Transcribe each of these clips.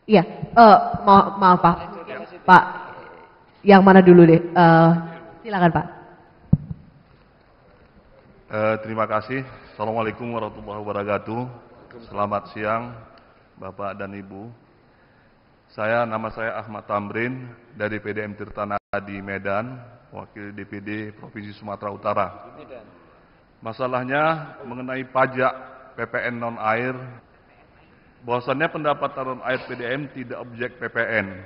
Iya, maaf Pak. Pak, yang mana dulu deh? Silakan Pak. Terima kasih. Assalamualaikum warahmatullahi wabarakatuh. Selamat siang, Bapak dan Ibu. Nama saya Ahmad Tamrin dari PDM Tirtanadi Medan, Wakil DPD Provinsi Sumatera Utara. Masalahnya mengenai pajak PPN non-air, bahwasannya pendapatan non-air PDM tidak objek PPN,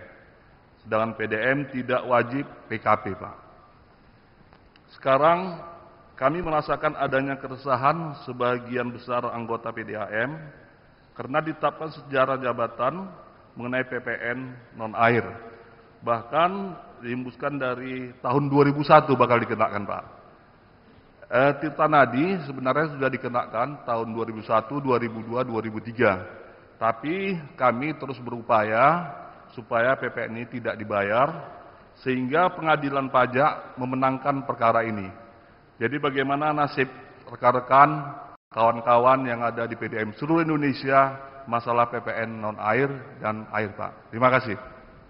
sedangkan PDM tidak wajib PKP, Pak. Sekarang kami merasakan adanya keresahan sebagian besar anggota PDAM karena ditetapkan sejarah jabatan mengenai PPN non-air. Bahkan dihembuskan dari tahun 2001 bakal dikenakan, Pak. Tirtanadi sebenarnya sudah dikenakan tahun 2001, 2002, 2003. Tapi kami terus berupaya supaya PPN ini tidak dibayar, sehingga pengadilan pajak memenangkan perkara ini. Jadi bagaimana nasib rekan-rekan, kawan-kawan yang ada di PDM seluruh Indonesia masalah PPN non-air dan air, Pak. Terima kasih.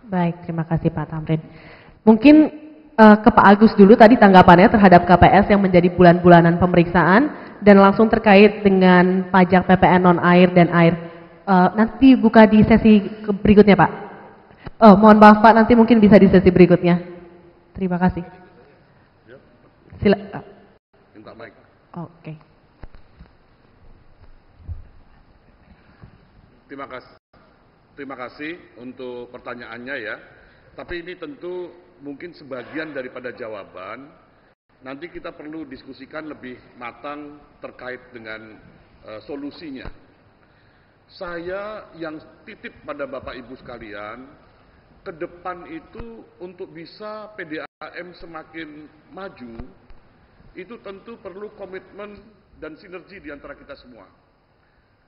Baik, terima kasih Pak Tamrin. Mungkin ke Pak Agus dulu tadi tanggapannya terhadap KPS yang menjadi bulan-bulanan pemeriksaan dan langsung terkait dengan pajak PPN non-air dan air. Nanti buka di sesi berikutnya Pak. Mohon maaf Pak, nanti mungkin bisa di sesi berikutnya. Terima kasih. Minta mic. Oke. Terima kasih untuk pertanyaannya ya. Tapi ini tentu mungkin sebagian daripada jawaban. Nanti kita perlu diskusikan lebih matang terkait dengan solusinya. Saya yang titip pada Bapak Ibu sekalian, ke depan itu untuk bisa PDAM semakin maju, itu tentu perlu komitmen dan sinergi di antara kita semua.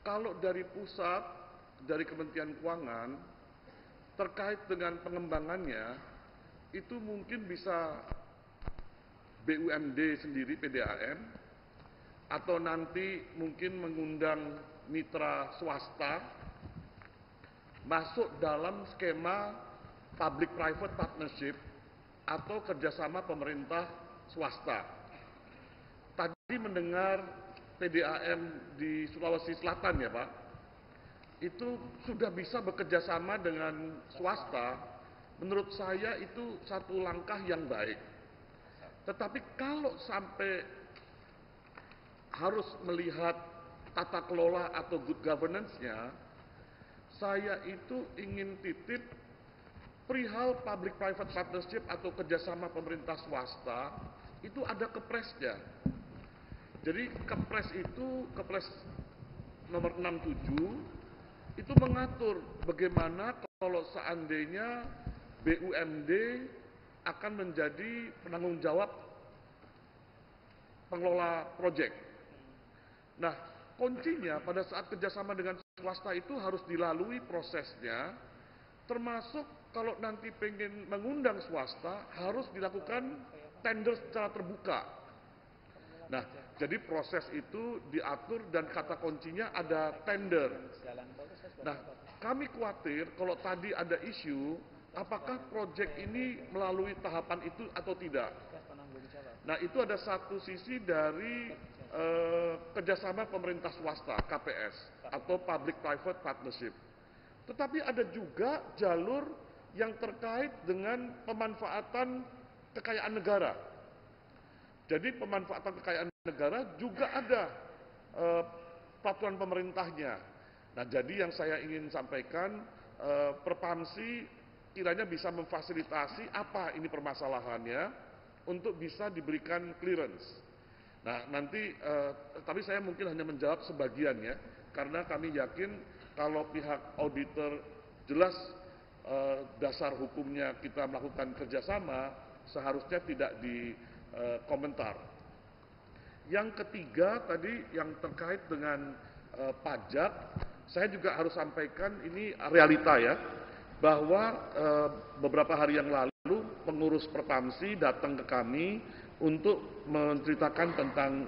Kalau dari pusat, dari Kementerian Keuangan, terkait dengan pengembangannya, itu mungkin bisa BUMD sendiri, PDAM, atau nanti mungkin mengundang mitra swasta masuk dalam skema public-private partnership atau kerjasama pemerintah swasta. Tadi mendengar PDAM di Sulawesi Selatan ya Pak, itu sudah bisa bekerjasama dengan swasta. Menurut saya itu satu langkah yang baik. Tetapi kalau sampai harus melihat tata kelola atau good governance-nya, saya itu ingin titip perihal public-private partnership atau kerjasama pemerintah swasta, itu ada kepresnya. Jadi kepres itu, kepres nomor 67, itu mengatur bagaimana kalau seandainya BUMD akan menjadi penanggung jawab pengelola proyek. Nah, kuncinya pada saat kerjasama dengan swasta itu harus dilalui prosesnya, termasuk kalau nanti pengen mengundang swasta harus dilakukan tender secara terbuka. Nah, jadi proses itu diatur dan kata kuncinya ada tender. Nah, kami khawatir kalau tadi ada isu, apakah proyek ini melalui tahapan itu atau tidak. Nah, itu ada satu sisi dari kerjasama pemerintah swasta, KPS, atau Public-Private Partnership. Tetapi ada juga jalur yang terkait dengan pemanfaatan kekayaan negara. Jadi pemanfaatan kekayaan negara juga ada peraturan pemerintahnya. Nah, jadi yang saya ingin sampaikan, Perpamsi kiranya bisa memfasilitasi apa ini permasalahannya untuk bisa diberikan clearance. Nah, nanti, tapi saya mungkin hanya menjawab sebagian ya, karena kami yakin kalau pihak auditor jelas dasar hukumnya kita melakukan kerjasama, seharusnya tidak dikomentar. Yang ketiga tadi yang terkait dengan pajak, saya juga harus sampaikan ini realita ya, bahwa beberapa hari yang lalu pengurus Perpamsi datang ke kami untuk menceritakan tentang